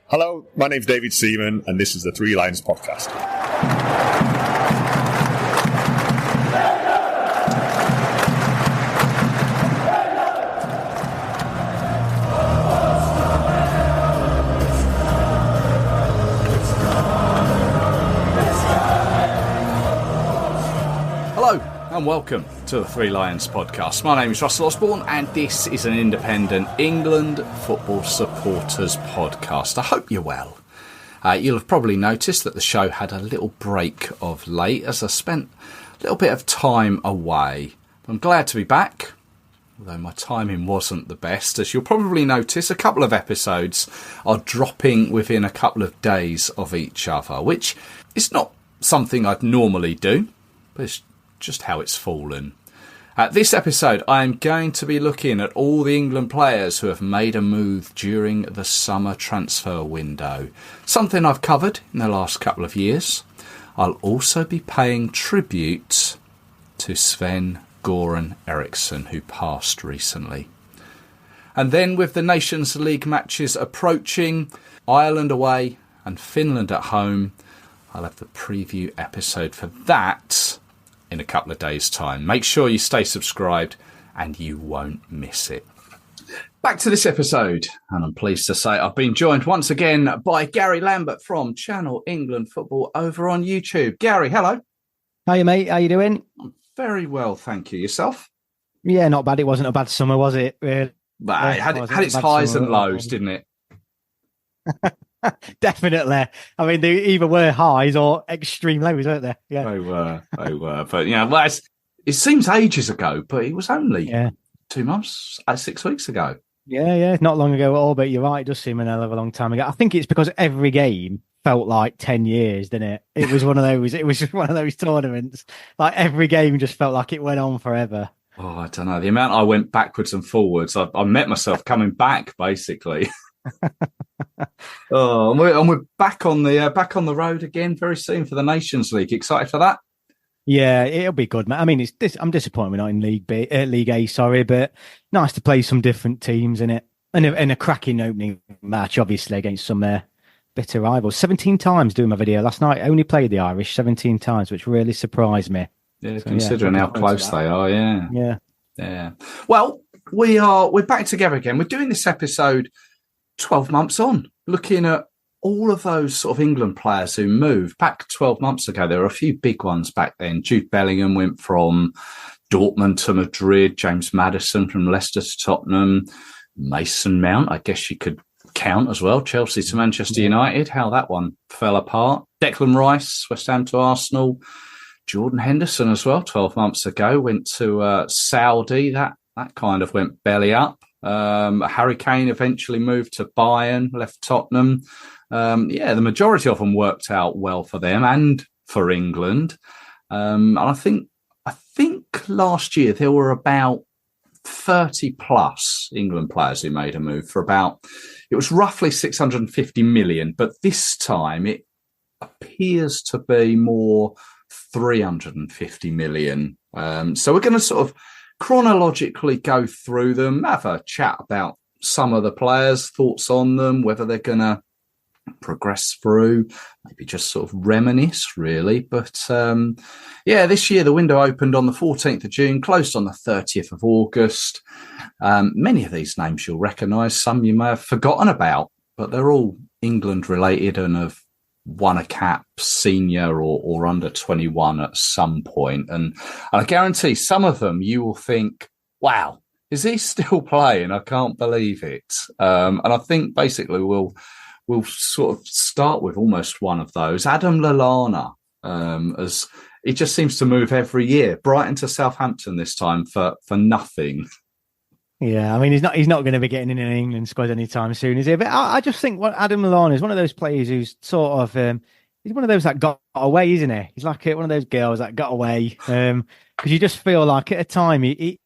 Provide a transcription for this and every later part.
Hello, my name's David Seaman, and this is the Three Lions Podcast. Hello and welcome to the Three Lions Podcast. My name is Russell Osborne and this is an independent England football supporters podcast. I hope you're well. You'll have probably noticed that the show had a little break of late as I spent a little bit of time away. I'm glad to be back, although my timing wasn't the best. As you'll probably notice, a couple of episodes are dropping within a couple of days of each other, which is not something I'd normally do, but it's just how it's fallen. This episode, I am going to be looking at all the England players who have made a move during the summer transfer window. Something I've covered in the last couple of years. I'll also be paying tribute to Sven-Goran Eriksson, who passed recently. And then with the Nations League matches approaching, Ireland away and Finland at home, I'll have the preview episode for that in a couple of days' time. Make sure you stay subscribed and you won't miss it. Back to this episode, and I'm pleased to say I've been joined once again by Gary Lambert from Channel England Football over on YouTube. Gary, hello. Hiya, mate. How you doing? I'm very well, thank you. Yourself? Yeah, not bad. It wasn't a bad summer, was it? Really? But it had its highs and lows, didn't it? Definitely. I mean, they either were highs or extreme lows, weren't they? Yeah, they were. But yeah, well, it seems ages ago, but it was only 2 months, 6 weeks ago. Yeah, not long ago at all. But you're right, it does seem a hell of a long time ago. I think it's because every game felt like 10 years, didn't it? It was one of those. It was just one of those tournaments. Like every game just felt like it went on forever. Oh, I don't know. The amount I went backwards and forwards, I met myself coming back basically. And we're back on the road again very soon for the Nations League. Excited for that? Yeah, it'll be good, man. I mean, I'm disappointed we're not in League A, but nice to play some different teams in it, and a cracking opening match, obviously against some bitter rivals. 17 times doing my video last night. I only played the Irish 17 times, which really surprised me. Yeah, so, considering how close they are. Yeah. Well, we're back together again. We're doing this episode 12 months on, looking at all of those sort of England players who moved. Back 12 months ago, there were a few big ones back then. Jude Bellingham went from Dortmund to Madrid, James Maddison from Leicester to Tottenham, Mason Mount, I guess you could count as well, Chelsea to Manchester United, how that one fell apart. Declan Rice, West Ham to Arsenal, Jordan Henderson as well, 12 months ago, went to Saudi, that kind of went belly up. Harry Kane eventually moved to Bayern, left Tottenham. The majority of them worked out well for them and for England. And I think last year there were about 30 plus England players who made a move for it was roughly 650 million, but this time it appears to be more 350 million. So we're going to sort of chronologically go through them, have a chat about some of the players, thoughts on them, whether they're going to progress through, maybe just sort of reminisce, really. But this year the window opened on the 14th of June, closed on the 30th of August. Many of these names you'll recognise, some you may have forgotten about, but they're all England related and have won a cap, senior or under 21 at some point. And I guarantee some of them you will think, wow, is he still playing? I can't believe it. And I think basically we'll sort of start with almost one of those. Adam Lallana, as he just seems to move every year. Brighton to Southampton this time for nothing. Yeah, I mean, he's not going to be getting in an England squad anytime soon, is he? But I just think Adam Lallana is one of those players who's sort of he's one of those that got away, isn't he? He's like one of those girls that got away because you just feel like at a time he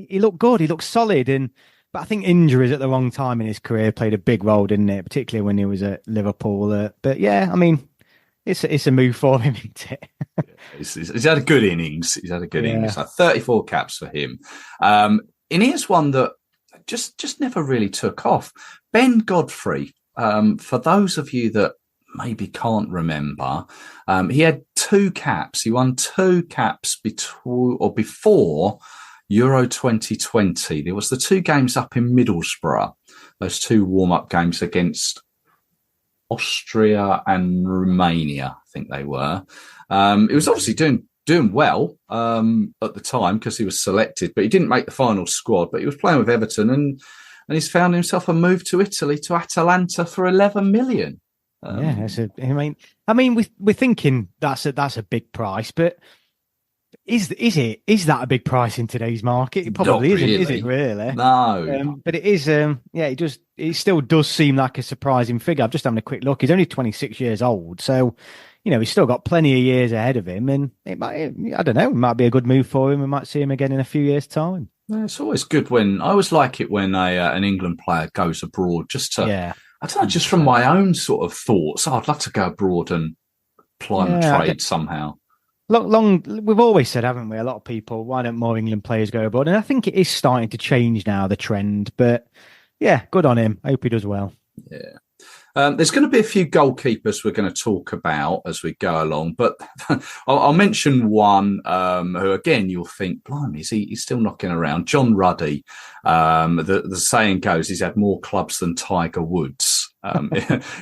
looked good, he looked solid, but I think injuries at the wrong time in his career played a big role, didn't it? Particularly when he was at Liverpool. But yeah, I mean, it's a move for him, isn't it? He's had a good innings. He's had a good innings. Like 34 caps for him. And here's one that just never really took off. Ben Godfrey for those of you that maybe can't remember, he had 2 caps. He won 2 caps before Euro 2020. There was the 2 games up in Middlesbrough, those 2 warm-up games against Austria and Romania, I think they were. He was obviously doing well at the time because he was selected, but he didn't make the final squad. But he was playing with Everton, and he's found himself a move to Italy, to Atalanta, for 11 million. I mean, we're thinking that's a big price, but is that a big price in today's market? It probably isn't, is it? Really? No. But it is. It still does seem like a surprising figure. I'm just having a quick look. He's only 26 years old, so he's still got plenty of years ahead of him, and it might be a good move for him. We might see him again in a few years' time. Yeah, it's always good I always like it when an England player goes abroad, just to, I don't know, just from my own sort of thoughts. I'd love to go abroad and apply my trade somehow. We've always said, haven't we? A lot of people, why don't more England players go abroad? And I think it is starting to change now, the trend. But yeah, good on him. I hope he does well. Yeah. There's going to be a few goalkeepers we're going to talk about as we go along, but I'll mention one who, again, you'll think, blimey, he's still knocking around. John Ruddy. The saying goes, he's had more clubs than Tiger Woods.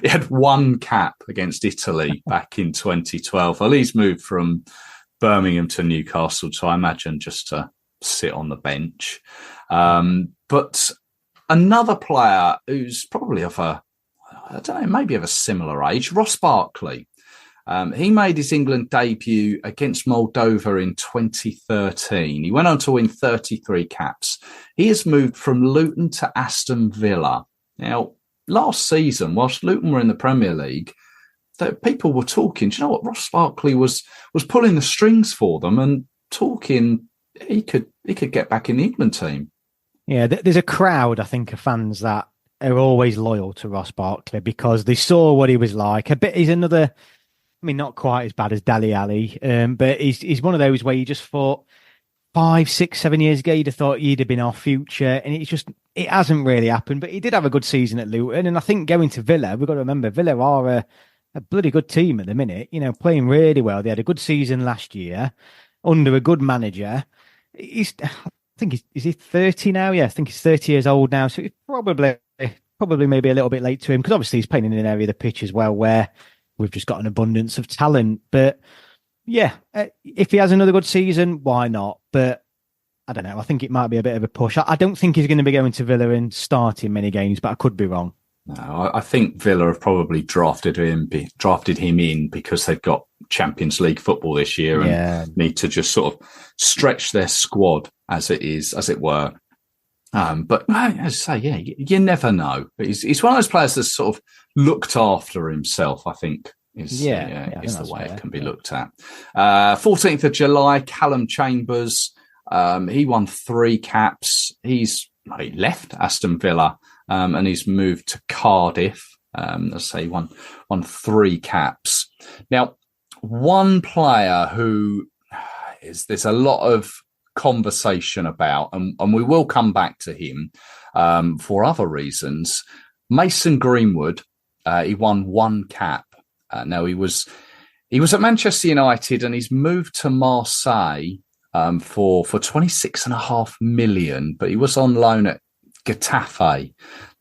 He had 1 cap against Italy back in 2012. Well, he's moved from Birmingham to Newcastle, so I imagine just to sit on the bench. But another player who's probably maybe of a similar age, Ross Barkley. He made his England debut against Moldova in 2013. He went on to win 33 caps. He has moved from Luton to Aston Villa. Now, last season, whilst Luton were in the Premier League, people were talking, do you know what? Ross Barkley was pulling the strings for them and talking he could get back in the England team. Yeah, there's a crowd, I think, of fans that are always loyal to Ross Barkley because they saw what he was like. He's another, I mean, not quite as bad as Dele Alli, but he's one of those where you just thought 5, 6, 7 years ago, you'd have thought he'd have been our future, and it hasn't really happened. But he did have a good season at Luton, and I think going to Villa, we've got to remember Villa are a bloody good team at the minute. Playing really well. They had a good season last year under a good manager. Is he 30 now? Yeah, I think he's 30 years old now, so it's probably maybe a little bit late to him because obviously he's playing in an area of the pitch as well where we've just got an abundance of talent. But yeah, if he has another good season, why not? But I don't know. I think it might be a bit of a push. I don't think he's going to be going to Villa and starting many games, but I could be wrong. No, I think Villa have probably drafted him in because they've got Champions League football this year and need to just sort of stretch their squad as it were. But as I say, you never know. But he's one of those players that's sort of looked after himself, I think, is the way it can be looked at. 14th of July, Callum Chambers, he won 3 caps. He left Aston Villa and he's moved to Cardiff. Let's say he won 3 caps. Now, one player who there's a lot of conversation about, and we will come back to him for other reasons. Mason Greenwood, he won 1 cap. Now he was at Manchester United and he's moved to Marseille for 26.5 million, but he was on loan at Getafe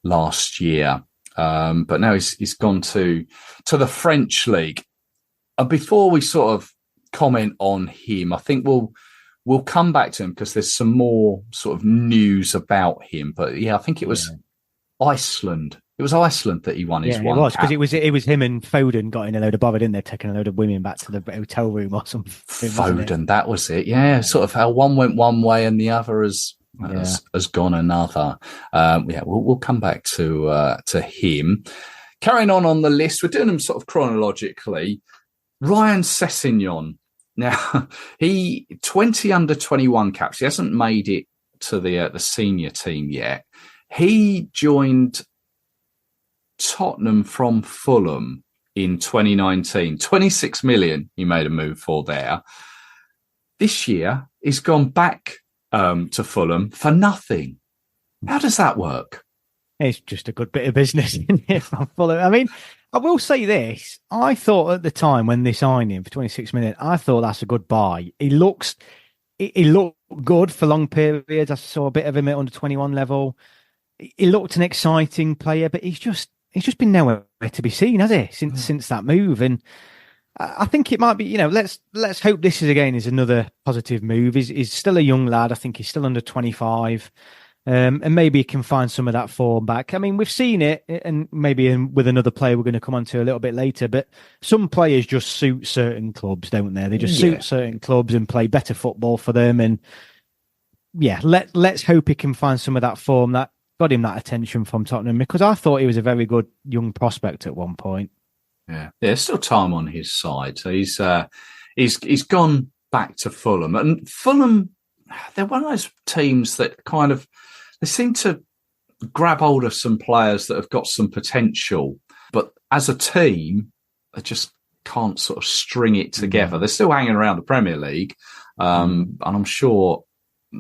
last year. But now he's gone to the French league. And before we sort of comment on him, I think we'll come back to him because there's some more sort of news about him. But yeah, I think it was Iceland. It was Iceland that he won his 1 cap. It was because it was him and Foden got in a load of bother, didn't they? Taking a load of women back to the hotel room or something. Foden, that was it. Yeah, sort of how one went one way and the other has gone another. We'll come back to him. Carrying on the list, we're doing them sort of chronologically. Ryan Sessegnon. Now, he 20 under 21 caps. He hasn't made it to the senior team yet. He joined Tottenham from Fulham in 2019. 26 million he made a move for there. This year, he's gone back to Fulham for nothing. How does that work? It's just a good bit of business in here from Fulham. I mean, I will say this. I thought at the time when they signed him for 26 minutes, I thought that's a good buy. He looked good for long periods. I saw a bit of him at under 21 level. He looked an exciting player, but he's just been nowhere to be seen, has he? Since that move. And I think it might be, let's hope this is another positive move. He's still a young lad. I think he's still under 25. And maybe he can find some of that form back. I mean, we've seen it, and maybe with another player we're going to come on to a little bit later, but some players just suit certain clubs, don't they? They just suit certain clubs and play better football for them. And yeah, let's hope he can find some of that form that got him that attention from Tottenham, because I thought he was a very good young prospect at one point. Yeah, there's still time on his side. So he's gone back to Fulham. And Fulham, they're one of those teams that kind of, they seem to grab hold of some players that have got some potential, but as a team, they just can't sort of string it together. They're still hanging around the Premier League, and I'm sure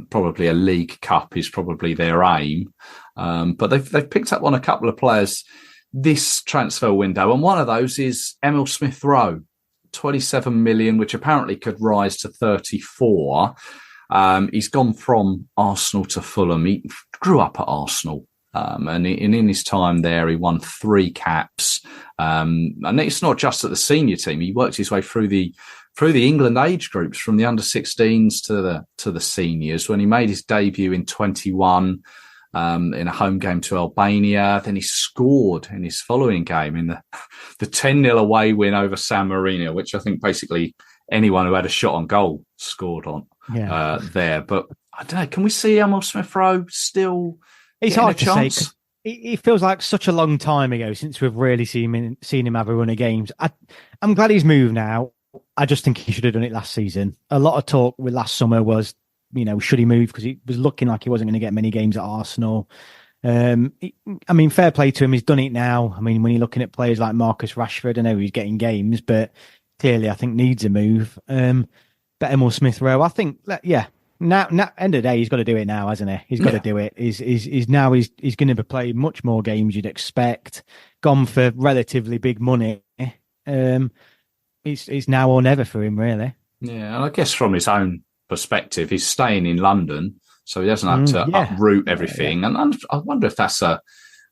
probably a League Cup is probably their aim. But they've picked up on a couple of players this transfer window, and one of those is Emil Smith-Rowe, 27 million, which apparently could rise to 34. He's gone from Arsenal to Fulham. He grew up at Arsenal, and in his time there, he won 3 caps. And it's not just at the senior team. He worked his way through the England age groups, from the under-16s to the seniors. When he made his debut in 21 in a home game to Albania, then he scored in his following game in the 10-0 away win over San Marino, which I think basically anyone who had a shot on goal scored on. There, but I don't know. Can we see Emil Smith-Rowe still? It's hard to say. It feels like such a long time ago since we've really seen him have a run of games. I'm glad he's moved now. I just think he should have done it last season. A lot of talk with last summer was, should he move, because he was looking like he wasn't going to get many games at Arsenal. I mean, fair play to him. He's done it now. I mean, when you're looking at players like Marcus Rashford, I know he's getting games, but clearly I think needs a move. But Emil Smith-Rowe, I think, now end of the day, he's got to do it now, hasn't he? He's got to do it. He's going to play much more games you'd expect. Gone for relatively big money. It's now or never for him, really. Yeah, and I guess from his own perspective, he's staying in London, so he doesn't have to uproot everything. And I wonder if that's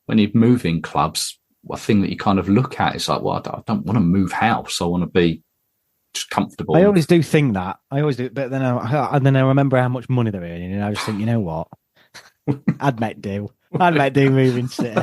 when you're moving clubs, a thing that you kind of look at. It's like, well, I don't want to move house. I want to be just comfortable. I always do think that. I always do, but then I remember how much money they're earning, and I just think, you know what, I'd make do moving city.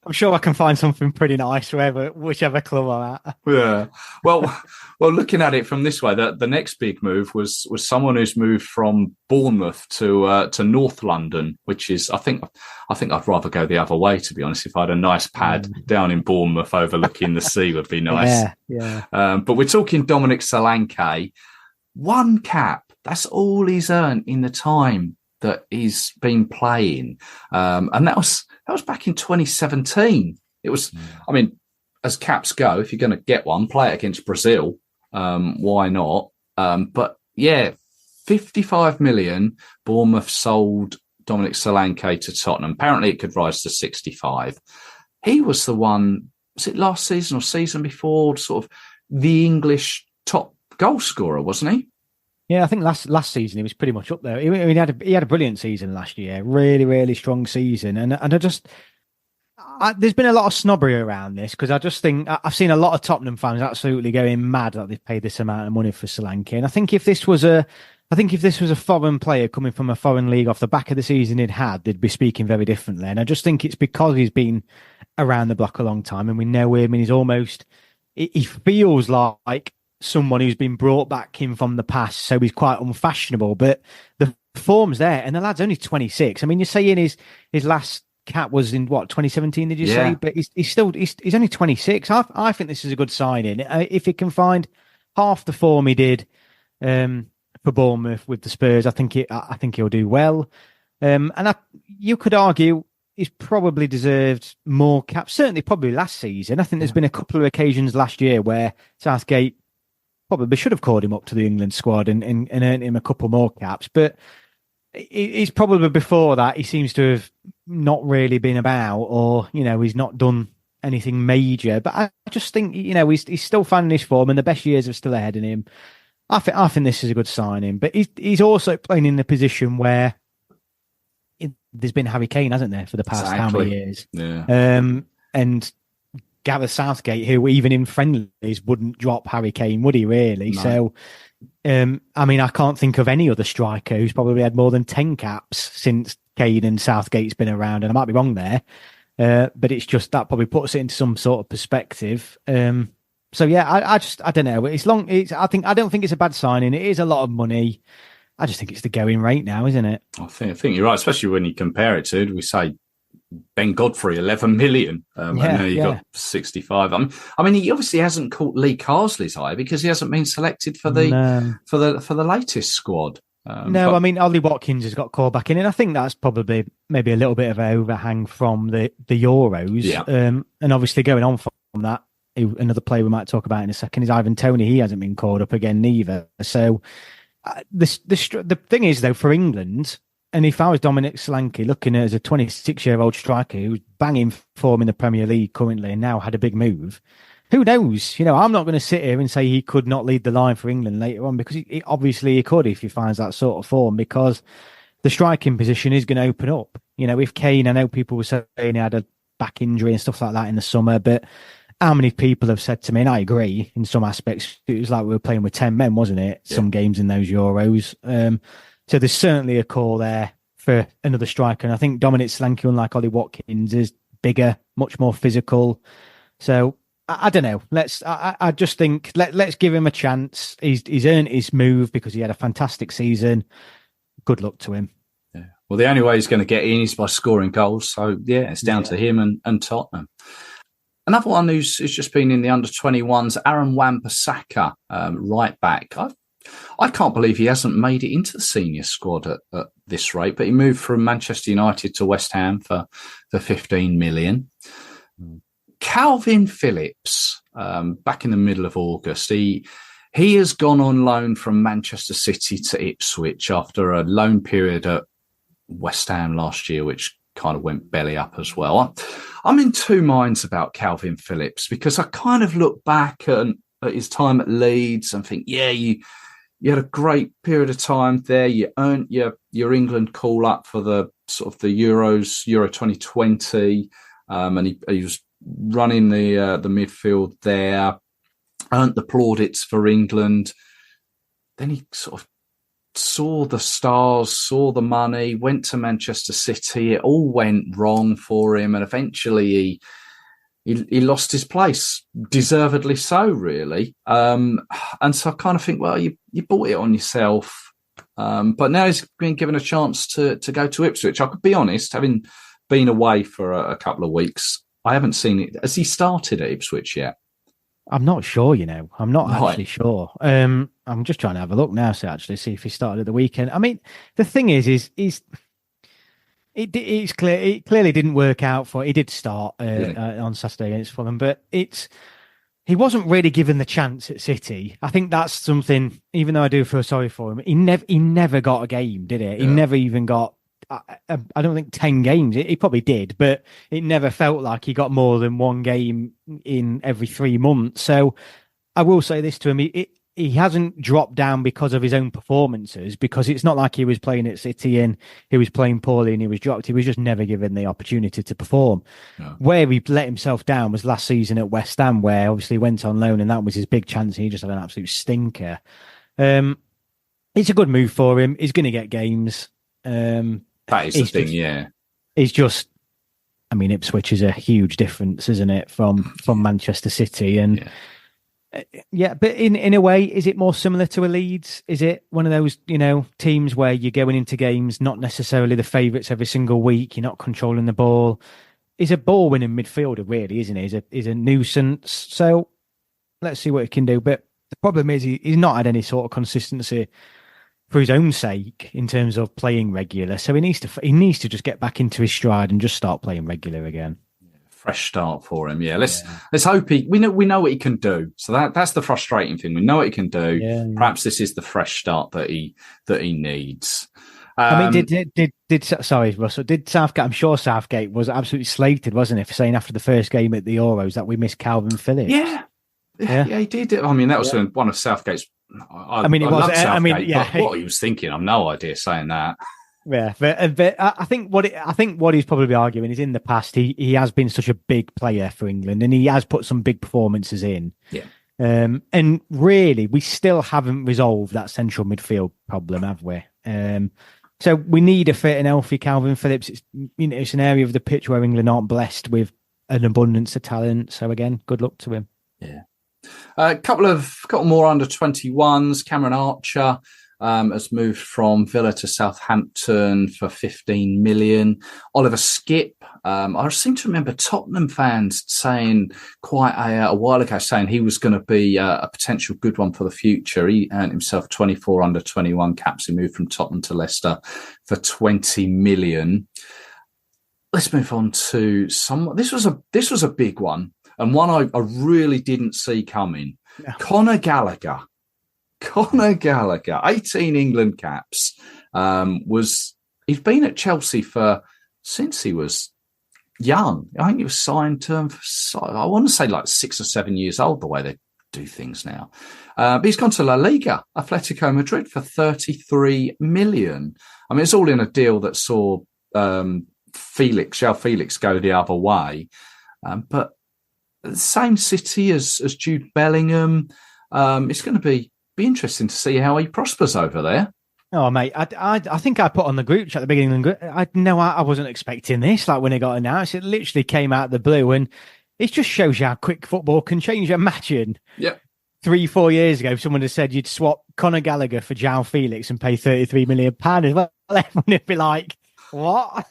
I'm sure I can find something pretty nice whichever club I'm at. Yeah. Well, looking at it from this way, the next big move was someone who's moved from Bournemouth to North London, which is, I think I'd rather go the other way, to be honest. If I had a nice pad down in Bournemouth overlooking the sea, would be nice. Yeah. But we're talking Dominic Solanke. 1 cap. That's all he's earned in the time that he's been playing. And that was back in 2017. It was, I mean, as caps go, if you're going to get one, play it against Brazil. Why not? But yeah, 55 million, Bournemouth sold Dominic Solanke to Tottenham. Apparently it could rise to 65. He was the one, was it last season or season before, sort of the English top goal scorer, wasn't he? Yeah, I think last season he was pretty much up there. He had a brilliant season last year, really, really strong season. And there's been a lot of snobbery around this, because I just think I've seen a lot of Tottenham fans absolutely going mad that they've paid this amount of money for Solanke. And I think if this was a foreign player coming from a foreign league off the back of the season they'd be speaking very differently. And I just think it's because he's been around the block a long time, and we know him, and he feels like someone who's been brought back in from the past, so he's quite unfashionable, but the form's there, and the lad's only 26. I mean, you're saying his last cap was in 2017, did you say? But he's only 26. I think this is a good signing. If he can find half the form he did for Bournemouth with the Spurs, I think he'll do well. And you could argue he's probably deserved more caps, certainly probably last season. I think there's been a couple of occasions last year where Southgate probably should have called him up to the England squad and earned him a couple more caps. But It's probably before that he seems to have not really been about, or he's not done anything major. But I just think he's still finding his form, and the best years are still ahead of him. I think this is a good signing, but he's also playing in a position where there's been Harry Kane, hasn't there, for the past how many years? Yeah. And Gareth Southgate, who even in friendlies wouldn't drop Harry Kane, would he really? No. So, I can't think of any other striker who's probably had more than 10 caps since Kane and Southgate's been around, and I might be wrong there. But it's just that probably puts it into some sort of perspective. So yeah, I don't know. I don't think it's a bad signing. It is a lot of money. I just think it's the going rate now, isn't it? I think you're right, especially when you compare it to, we say, Ben Godfrey, 11 million. And now you got 65. I mean, he obviously hasn't caught Lee Carsley's eye because he hasn't been selected for the latest squad. Ollie Watkins has got called back in, and I think that's probably maybe a little bit of an overhang from the Euros. Yeah. And obviously going on from that, another player we might talk about in a second is Ivan Toney. He hasn't been called up again neither. So the thing is, though, for England, and if I was Dominic Solanke looking at it as a 26-year-old striker who's banging form in the Premier League currently and now had a big move, who knows? I'm not going to sit here and say he could not lead the line for England later on, because obviously he could if he finds that sort of form, because the striking position is going to open up. If Kane, I know people were saying he had a back injury and stuff like that in the summer, but how many people have said to me, and I agree in some aspects, it was like we were playing with 10 men, wasn't it? Yeah. Some games in those Euros. So there's certainly a call there for another striker. And I think Dominic Solanke, unlike Ollie Watkins, is bigger, much more physical. So I don't know. I just think let's give him a chance. He's earned his move because he had a fantastic season. Good luck to him. Yeah. Well, the only way he's going to get in is by scoring goals. So yeah, it's down to him and Tottenham. Another one who's just been in the under-21s, Aaron Wan-Bissaka, right back. I can't believe he hasn't made it into the senior squad at this rate, but he moved from Manchester United to West Ham for 15 million. Calvin Phillips, back in the middle of August, he has gone on loan from Manchester City to Ipswich after a loan period at West Ham last year, which kind of went belly up as well. I'm in two minds about Calvin Phillips, because I kind of look back at his time at Leeds and think, yeah, you had a great period of time there. You earned your England call up for the sort of the Euros, Euro 2020, and he was running the midfield there. Earned the plaudits for England. Then he sort of saw the stars, saw the money, went to Manchester City. It all went wrong for him, and eventually he lost his place, deservedly so, really. And so I kind of think, well, you bought it on yourself. But now he's been given a chance to go to Ipswich. I could be honest, having been away for a couple of weeks, I haven't seen it. Has he started at Ipswich yet? I'm not sure, I'm not actually sure. I'm just trying to have a look now to actually see if he started at the weekend. I mean, the thing is it's clear it clearly didn't work out for. He did start on Saturday against Fulham, but he wasn't really given the chance at City. I think that's something. Even though I do feel sorry for him, he never got a game, did he? Yeah. He never even got. I don't think 10 games. He probably did, but it never felt like he got more than one game in every 3 months. So I will say this to him: he hasn't dropped down because of his own performances, because it's not like he was playing at City and he was playing poorly and he was dropped. He was just never given the opportunity to perform. No. Where he let himself down was last season at West Ham, where obviously he went on loan and that was his big chance and he just had an absolute stinker. It's a good move for him. He's going to get games. That is the thing, yeah. It's just, I mean, Ipswich is a huge difference, isn't it, from Manchester City? And but in a way, is it more similar to a Leeds? Is it one of those, teams where you're going into games not necessarily the favourites every single week? You're not controlling the ball. He's a ball-winning midfielder, really, isn't he? He's a nuisance. So let's see what he can do. But the problem is he's not had any sort of consistency for his own sake in terms of playing regular. So he needs to just get back into his stride and just start playing regular again. Fresh start for him. Yeah. Let's hope we know what he can do. So that's the frustrating thing. We know what he can do. Yeah. Perhaps this is the fresh start that he needs. I mean, sorry, Russell, did Southgate, I'm sure Southgate was absolutely slated, wasn't it, for saying after the first game at the Euros that we missed Calvin Phillips? Yeah, he did. I mean, that was one of Southgate's. I mean, it was. Southgate, I mean, yeah. But what he was thinking, I've no idea saying that. Yeah, but I think what he's probably arguing is in the past he has been such a big player for England and he has put some big performances in. Yeah. And really, we still haven't resolved that central midfield problem, have we? So we need a fit and healthy Calvin Phillips. It's an area of the pitch where England aren't blessed with an abundance of talent. So again, good luck to him. Yeah. A couple more under 21s. Cameron Archer has moved from Villa to Southampton for 15 million. Oliver Skipp, I seem to remember Tottenham fans saying quite a while ago, saying he was going to be a potential good one for the future. He earned himself 24 under 21 caps. He moved from Tottenham to Leicester for 20 million. Let's move on to this was a big one and one I really didn't see coming. Yeah. Conor Gallagher, 18 England caps. He's been at Chelsea since he was young. I think he was signed I want to say like 6 or 7 years old, the way they do things now. But he's gone to La Liga, Atletico Madrid for 33 million. I mean, it's all in a deal that saw João Felix go the other way. But the same city as Jude Bellingham. It's going to be interesting to see how he prospers over there. Oh, mate, I think I put on the group chat at the beginning. I wasn't expecting this. Like when it got announced, it literally came out of the blue, and it just shows you how quick football can change. Imagine, 3-4 years ago, someone had said you'd swap Conor Gallagher for João Felix and pay £33 million. Well, everyone would be like, "What?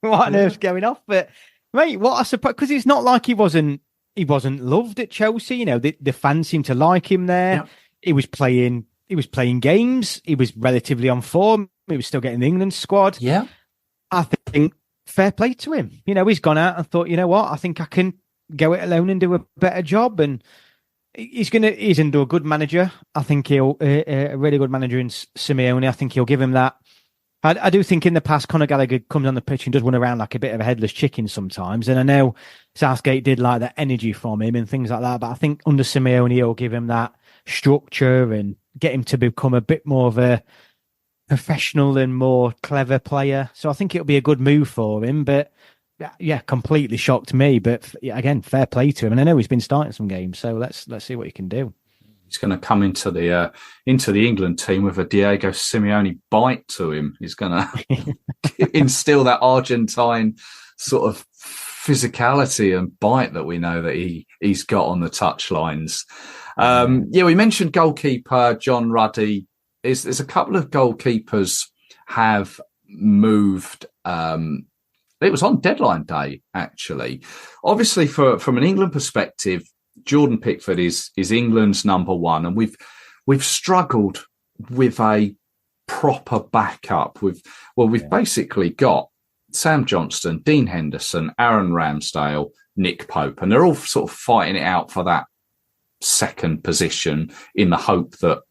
What on earth's going off?" But mate, what a surprise! Because it's not like he wasn't loved at Chelsea. You know, the fans seemed to like him there. Yeah. He was playing games. He was relatively on form. He was still getting the England squad. Yeah. I think fair play to him. You know, he's gone out and thought, you know what, I think I can go it alone and do a better job. And he's into a good manager. I think he'll a really good manager in Simeone. I think he'll give him that. I do think in the past, Conor Gallagher comes on the pitch and does run around like a bit of a headless chicken sometimes. And I know Southgate did like that energy from him and things like that. But I think under Simeone, he'll give him that structure and get him to become a bit more of a professional and more clever player. So I think it'll be a good move for him. But yeah, completely shocked me. But again, fair play to him. And I know he's been starting some games. So let's see what he can do. He's going to come into the England team with a Diego Simeone bite to him. He's going to instill that Argentine sort of physicality and bite that we know that he's got on the touchlines. We mentioned goalkeeper John Ruddy. There's a couple of goalkeepers have moved. It was on deadline day, actually. Obviously, from an England perspective, Jordan Pickford is England's number one, and we've struggled with a proper backup. We've basically got Sam Johnston, Dean Henderson, Aaron Ramsdale, Nick Pope, and they're all sort of fighting it out for that second position in the hope that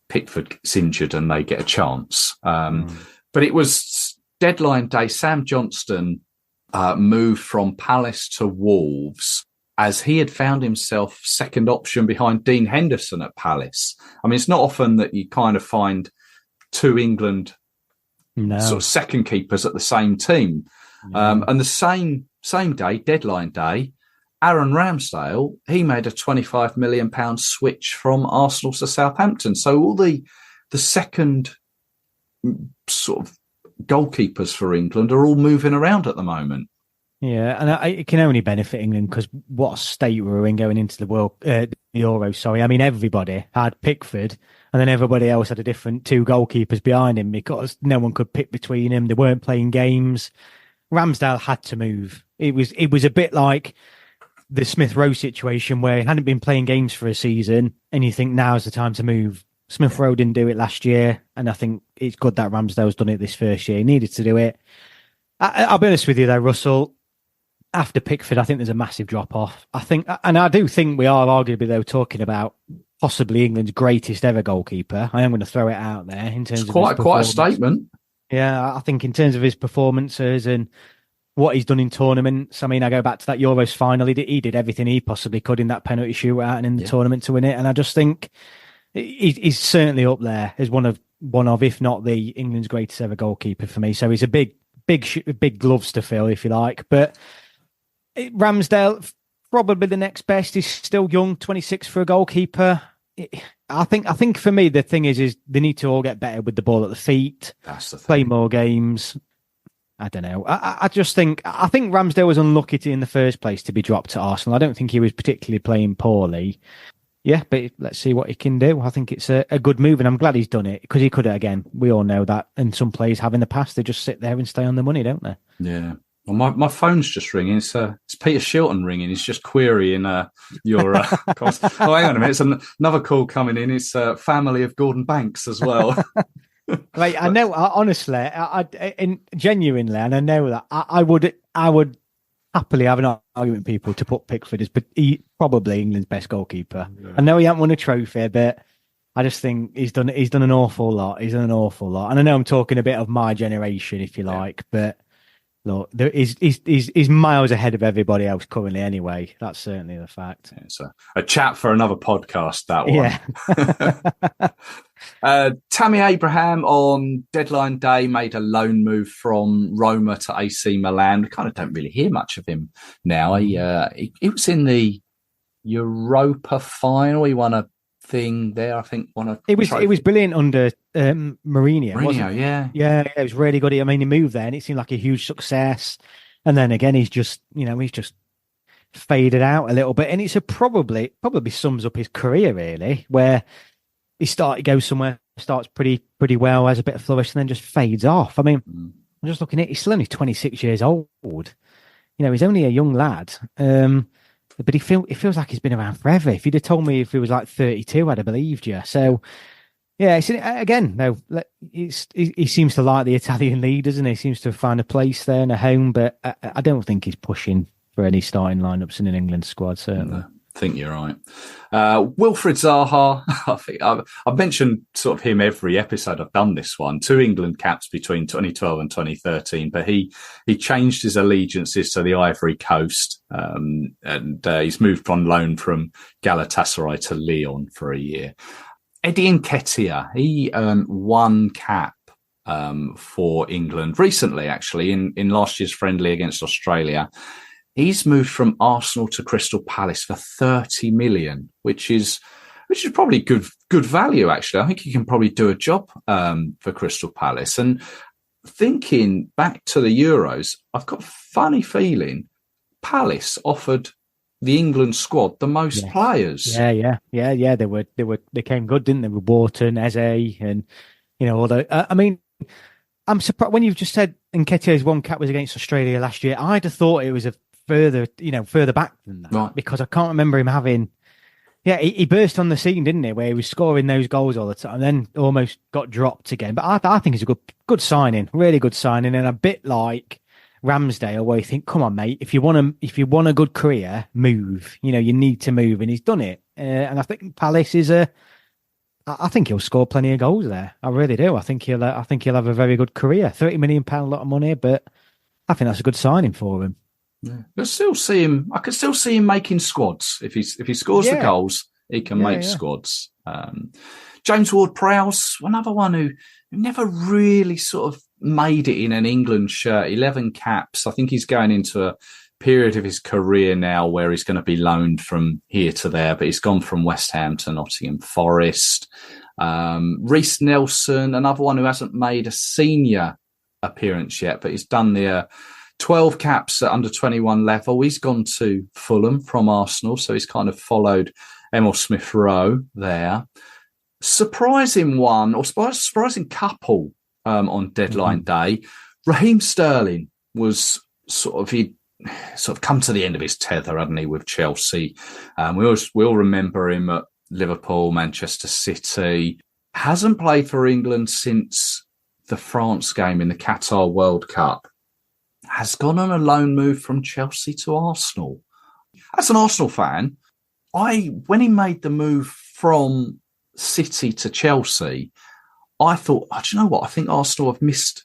Pickford gets injured and they get a chance. But it was deadline day. Sam Johnston moved from Palace to Wolves as he had found himself second option behind Dean Henderson at Palace. I mean, it's not often that you kind of find two England sort of second keepers at the same team. And the same day, deadline day, Aaron Ramsdale, he made a £25 million switch from Arsenal to Southampton. So all the second sort of goalkeepers for England are all moving around at the moment. Yeah, and it can only benefit England because what a state we were in going into the Euro. Sorry, I mean everybody had Pickford, and then everybody else had a different two goalkeepers behind him because no one could pick between them. They weren't playing games. Ramsdale had to move. It was a bit like the Smith Rowe situation where he hadn't been playing games for a season, and you think now's the time to move. Smith Rowe didn't do it last year, and I think it's good that Ramsdale's done it this first year. He needed to do it. I'll be honest with you though, Russell. After Pickford, I think there's a massive drop-off. I do think we are arguably, though, talking about possibly England's greatest ever goalkeeper. I am going to throw it out there in terms of quite a statement. Yeah, I think in terms of his performances and what he's done in tournaments, I mean, I go back to that Euros final. He did everything he possibly could in that penalty shootout and in the tournament to win it. And I just think he's certainly up there as one of, if not the England's greatest ever goalkeeper for me. So he's a big gloves to fill, if you like. But Ramsdale, probably the next best. He's still young, 26 for a goalkeeper. I think for me, the thing is they need to all get better with the ball at the feet. That's the thing. Play more games. I don't know. I think Ramsdale was unlucky in the first place to be dropped to Arsenal. I don't think he was particularly playing poorly. Yeah, but let's see what he can do. I think it's a good move, and I'm glad he's done it because he could have, again, we all know that, and some players have in the past, they just sit there and stay on the money, don't they? Yeah. Well, my phone's just ringing. It's Peter Shilton ringing. He's just querying your cost. Oh, hang on a minute. It's another call coming in. It's family of Gordon Banks as well. Right, I know. Honestly, genuinely, and I know that I would happily have an argument with people to put Pickford as, but he probably England's best goalkeeper. Yeah. I know he hasn't won a trophy, but I just think he's done an awful lot. He's done an awful lot, and I know I'm talking a bit of my generation, if you like, but look, he's miles ahead of everybody else currently. Anyway, that's certainly the fact. Yeah, it's a chat for another podcast. That one. Yeah. Tammy Abraham on deadline day made a loan move from Roma to AC Milan. We kind of don't really hear much of him now. He was in the Europa final. He won a thing there. I think it was brilliant under Mourinho. Wasn't it? Yeah, it was really good. I mean, he moved there, and it seemed like a huge success. And then again, he's just faded out a little bit, and it's probably sums up his career really, where he goes somewhere, starts pretty well, has a bit of flourish, and then just fades off. I mean, I'm just looking at, he's still only 26 years old. He's only a young lad. But it feels like he's been around forever. If you'd have told me if he was like 32, I'd have believed you. So, yeah, he seems to like the Italian league, doesn't he? He seems to find a place there and a home, but I don't think he's pushing for any starting lineups in an England squad, certainly. I think you're right. Wilfried Zaha, I think I've mentioned sort of him every episode I've done this one. 2 England caps between 2012 and 2013, but he changed his allegiances to the Ivory Coast, and he's moved on loan from Galatasaray to Lyon for a year. Eddie Nketiah, he earned 1 cap for England recently, actually, in last year's friendly against Australia. He's moved from Arsenal to Crystal Palace for 30 million, which is probably good value, actually. I think he can probably do a job for Crystal Palace. And thinking back to the Euros, I've got a funny feeling Palace offered the England squad the most players. Yeah. They came good, didn't they? With Wharton, Eze, and although I mean, I'm surprised when you've just said Nketiah's 1 cap was against Australia last year. I'd have thought it was further back than that, right? Because I can't remember him having. Yeah, he burst on the scene, didn't he? Where he was scoring those goals all the time, and then almost got dropped again. But I think it's a good signing, really good signing, and a bit like Ramsdale, where you think, come on, mate, if you want a good career, move. You need to move, and he's done it. And I think Palace is I think he'll score plenty of goals there. I really do. I think he'll have a very good career. £30 million, a lot of money, but I think that's a good signing for him. Yeah. I can still see him making squads. If he scores the goals, he can make squads. James Ward-Prowse, another one who never really sort of made it in an England shirt. 11 caps. I think he's going into a period of his career now where he's going to be loaned from here to there, but he's gone from West Ham to Nottingham Forest. Reece Nelson, another one who hasn't made a senior appearance yet, but he's done the 12 caps at under 21 level. He's gone to Fulham from Arsenal, so he's kind of followed Emil Smith-Rowe there. Surprising couple on deadline day. Raheem Sterling was he'd come to the end of his tether, hadn't he, with Chelsea. We all remember him at Liverpool, Manchester City. Hasn't played for England since the France game in the Qatar World Cup. Has gone on a loan move from Chelsea to Arsenal. As an Arsenal fan, when he made the move from City to Chelsea, I thought, do you know what? I think Arsenal have missed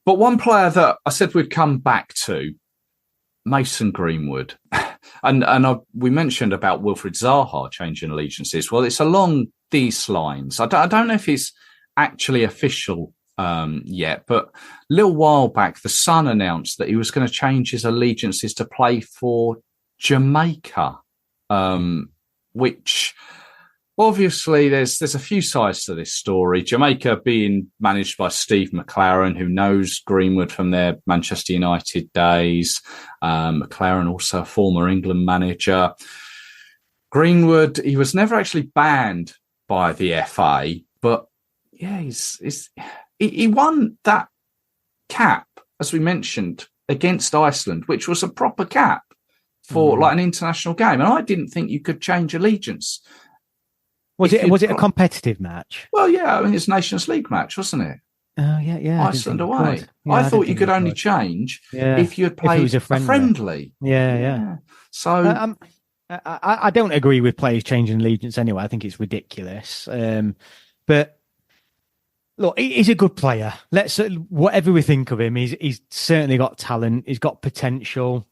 But one player that I said we'd come back to, Mason Greenwood. We mentioned about Wilfried Zaha changing allegiances. Well, it's along these lines. I don't know if it's actually official yet, but a little while back, the Sun announced that he was going to change his allegiances to play for Jamaica, which obviously there's a few sides to this story. Jamaica being managed by Steve McLaren, who knows Greenwood from their Manchester United days. McLaren also a former England manager. Greenwood, he was never actually banned by the FA, but yeah, he won that cap, as we mentioned, against Iceland, which was a proper cap for like an international game. And I didn't think you could change allegiance. Was it a competitive match? Well, yeah, I mean, it's Nations League match, wasn't it? Oh, yeah. Iceland away. Yeah, I thought you could only change if you had played a friendly. Yeah. So I don't agree with players changing allegiance anyway. I think it's ridiculous. But look, he's a good player. Whatever we think of him, he's certainly got talent. He's got potential.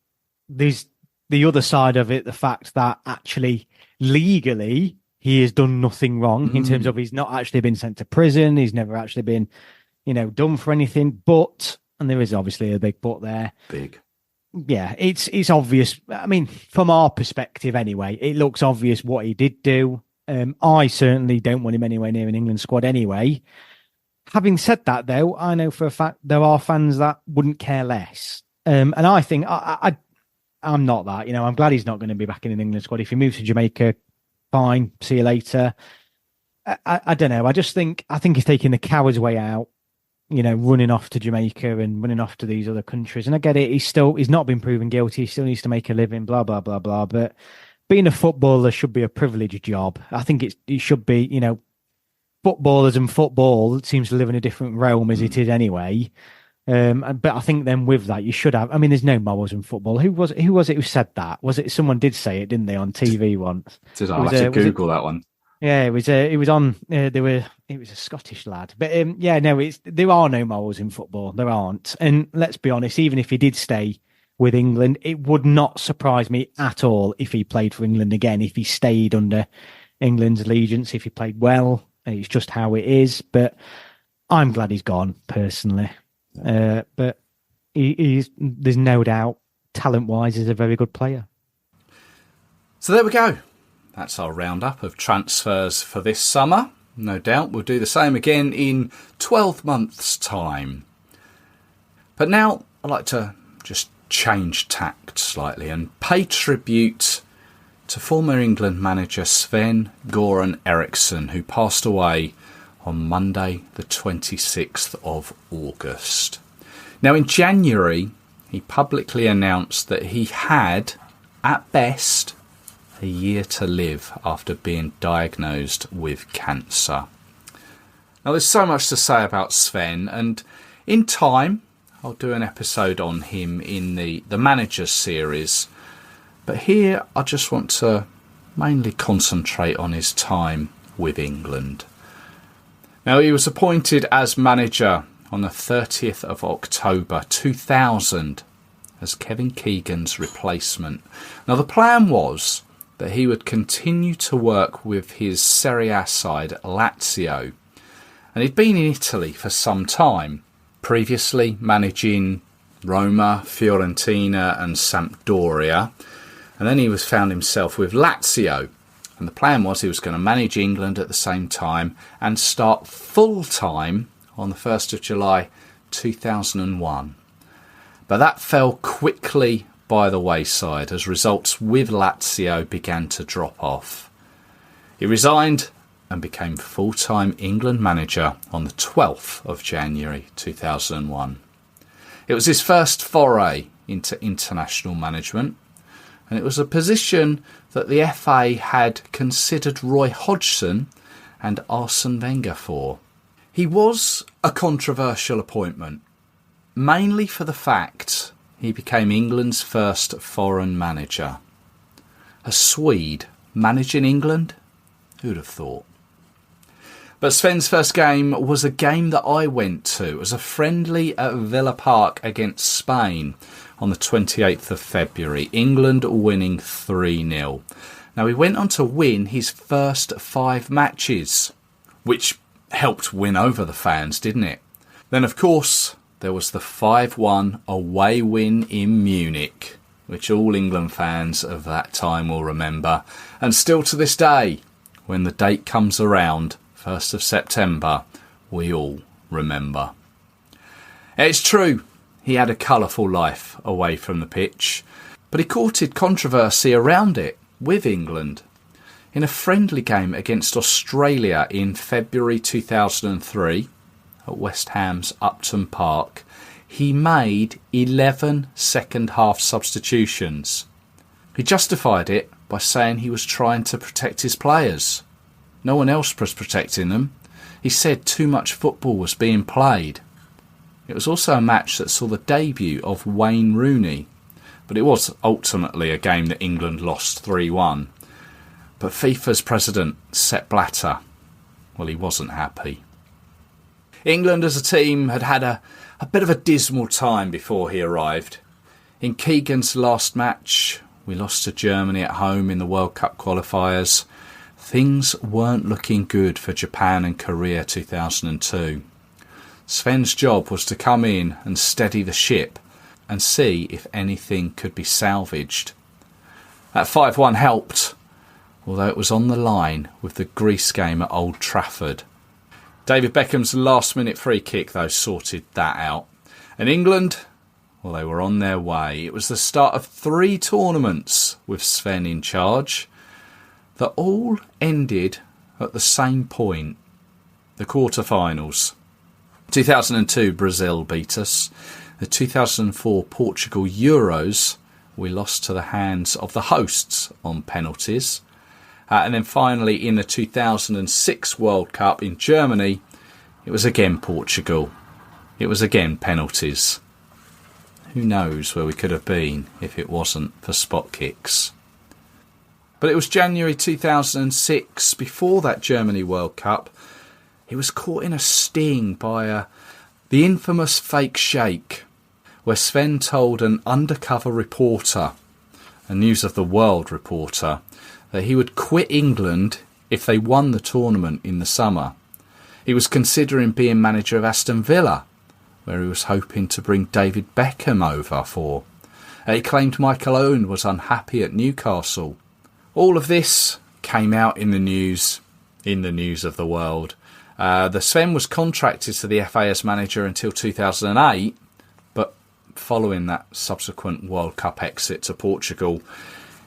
There's the other side of it, the fact that actually legally he has done nothing wrong in terms of he's not actually been sent to prison. He's never actually been, done for anything. But, and there is obviously a big but there. Big. Yeah, it's obvious. I mean, from our perspective anyway, it looks obvious what he did do. I certainly don't want him anywhere near an England squad anyway. Having said that, though, I know for a fact there are fans that wouldn't care less. And I think I'm not that. I'm glad he's not going to be back in an England squad. If he moves to Jamaica, fine, see you later. I don't know. I think he's taking the coward's way out, running off to Jamaica and running off to these other countries. And I get it. He's not been proven guilty. He still needs to make a living, blah, blah, blah, blah. But being a footballer should be a privileged job. I think it should be, footballers and football seems to live in a different realm as it is anyway. But I think then with that, you should have. I mean, there's no morals in football. Who was it who said that? Was it someone did say it, didn't they, on TV once? I'll have to Google that one. Yeah, it was on. It was a Scottish lad, but there are no morals in football. There aren't. And let's be honest, even if he did stay with England, it would not surprise me at all if he played for England again. If he stayed under England's allegiance, if he played well, it's just how it is. But I'm glad he's gone personally. But there's no doubt, talent-wise, he's a very good player. So there we go. That's our roundup of transfers for this summer. No doubt we'll do the same again in 12 months' time. But now I'd like to just change tact slightly and pay tribute to former England manager Sven-Goran Eriksson, who passed away on Monday the 26th of August. Now in January, he publicly announced that he had, at best, a year to live after being diagnosed with cancer. Now there's so much to say about Sven, and in time I'll do an episode on him in the Managers series, but here I just want to mainly concentrate on his time with England. Now, he was appointed as manager on the 30th of October 2000 as Kevin Keegan's replacement. Now, the plan was that he would continue to work with his Serie A side, Lazio. And he'd been in Italy for some time, previously managing Roma, Fiorentina and Sampdoria. And then he found himself with Lazio. And the plan was he was going to manage England at the same time and start full-time on the 1st of July 2001. But that fell quickly by the wayside as results with Lazio began to drop off. He resigned and became full-time England manager on the 12th of January 2001. It was his first foray into international management, and it was a position that the FA had considered Roy Hodgson and Arsene Wenger for. He was a controversial appointment, mainly for the fact he became England's first foreign manager. A Swede managing England? Who'd have thought? But Sven's first game was a game that I went to. It was a friendly at Villa Park against Spain on the 28th of February. England winning 3-0. Now, he went on to win his first 5 matches, which helped win over the fans, didn't it? Then, of course, there was the 5-1 away win in Munich, which all England fans of that time will remember. And still to this day, when the date comes around, 1st of September, we all remember. It's true, he had a colourful life away from the pitch, but he courted controversy around it with England. In a friendly game against Australia in February 2003 at West Ham's Upton Park, he made 11 second-half substitutions. He justified it by saying he was trying to protect his players. No one else was protecting them. He said too much football was being played. It was also a match that saw the debut of Wayne Rooney, but it was ultimately a game that England lost 3-1. But FIFA's president, Sepp Blatter, well, he wasn't happy. England as a team had had a bit of a dismal time before he arrived. In Keegan's last match, we lost to Germany at home in the World Cup qualifiers. Things weren't looking good for Japan and Korea 2002. Sven's job was to come in and steady the ship and see if anything could be salvaged. That 5-1 helped, although it was on the line with the Greece game at Old Trafford. David Beckham's last-minute free kick, though, sorted that out. And England, well, they were on their way. It was the start of 3 tournaments with Sven in charge that all ended at the same point, the quarter-finals. 2002, Brazil beat us. The 2004 Portugal Euros, we lost to the hands of the hosts on penalties. And then finally, in the 2006 World Cup in Germany, it was again Portugal. It was again penalties. Who knows where we could have been if it wasn't for spot kicks. But it was January 2006, before that Germany World Cup. He was caught in a sting by the infamous fake shake, where Sven told an undercover reporter, a News of the World reporter, that he would quit England if they won the tournament in the summer. He was considering being manager of Aston Villa, where he was hoping to bring David Beckham over for. He claimed Michael Owen was unhappy at Newcastle. All of this came out in the news of the world. The Sven was contracted to the FA as manager until 2008, but following that subsequent World Cup exit to Portugal,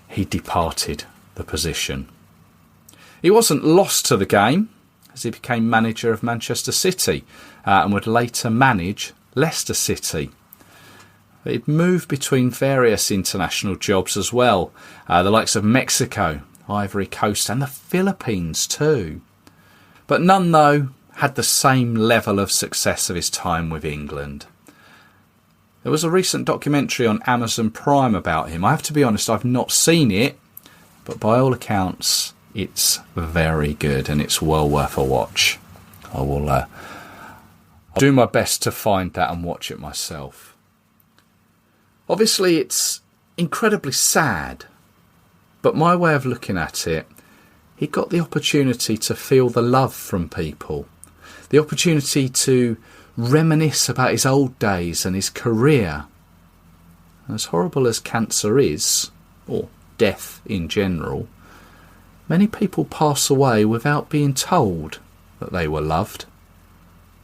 he departed the position. He wasn't lost to the game, as he became manager of Manchester City and would later manage Leicester City. He'd moved between various international jobs as well, the likes of Mexico, Ivory Coast and the Philippines too. But none, though, had the same level of success of his time with England. There was a recent documentary on Amazon Prime about him. I have to be honest, I've not seen it, but by all accounts, it's very good and it's well worth a watch. I'll do my best to find that and watch it myself. Obviously, it's incredibly sad, but my way of looking at it, he got the opportunity to feel the love from people, the opportunity to reminisce about his old days and his career. As horrible as cancer is, or death in general, many people pass away without being told that they were loved.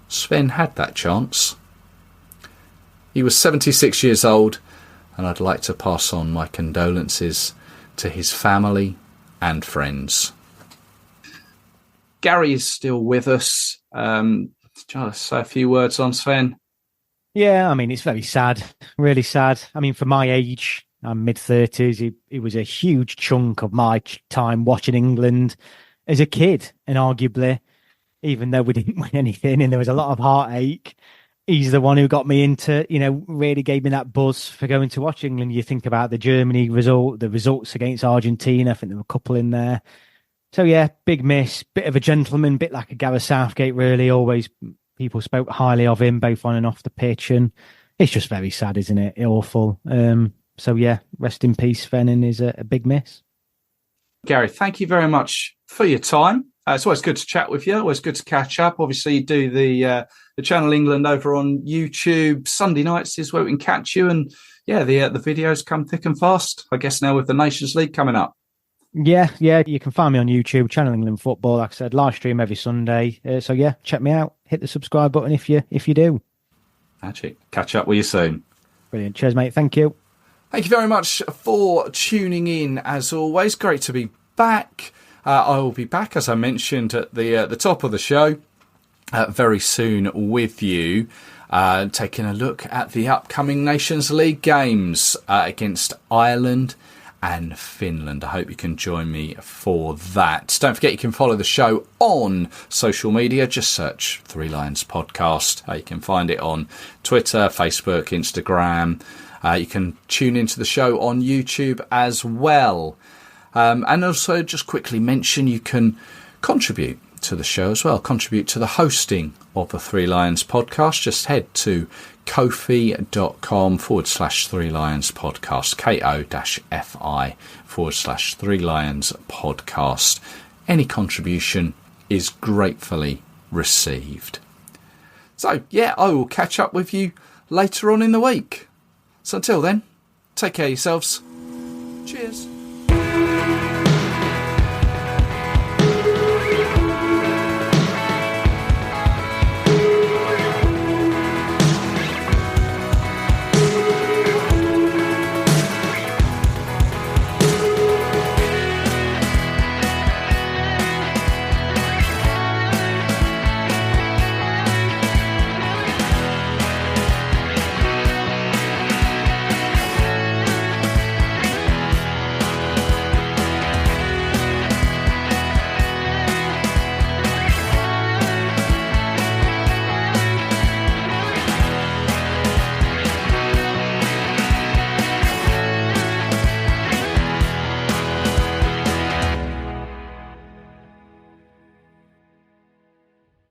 Sven had that chance. He was 76 years old, and I'd like to pass on my condolences to his family and friends. Gary is still with us. Just say a few words on Sven. Yeah, I mean, it's very sad, really sad. I mean, for my age, I'm mid-30s, he was a huge chunk of my time watching England as a kid. And arguably, even though we didn't win anything and there was a lot of heartache, he's the one who got me into, really gave me that buzz for going to watch England. You think about the Germany result, the results against Argentina. I think there were a couple in there. So yeah, big miss, bit of a gentleman, bit like a Gareth Southgate, really. Always people spoke highly of him, both on and off the pitch, and it's just very sad, isn't it? Awful. So yeah, rest in peace, Sven, and is a big miss. Gary, thank you very much for your time. It's always good to chat with you. Always good to catch up. Obviously, you do the Channel England over on YouTube. Sunday nights is where we can catch you, and yeah, the videos come thick and fast. I guess now with the Nations League coming up. Yeah, you can find me on YouTube, Channel England Football. Like I said, live stream every Sunday. So yeah, check me out. Hit the subscribe button if you do. Magic. Catch up with you soon. Brilliant. Cheers, mate. Thank you. Thank you very much for tuning in. As always, great to be back. I will be back, as I mentioned at the top of the show, very soon with you, taking a look at the upcoming Nations League games against Ireland and Finland. I hope you can join me for that. Don't forget you can follow the show on social media. Just search Three Lions Podcast. You can find it on Twitter, Facebook, Instagram. You can tune into the show on YouTube as well. And also just quickly mention you can contribute to the show as well. Contribute to the hosting of the Three Lions Podcast. Just head to kofi.com/Three Lions Podcast, ko-fi/Three Lions Podcast. Any contribution is gratefully received. So, yeah, I will catch up with you later on in the week. So until then, take care of yourselves. Cheers.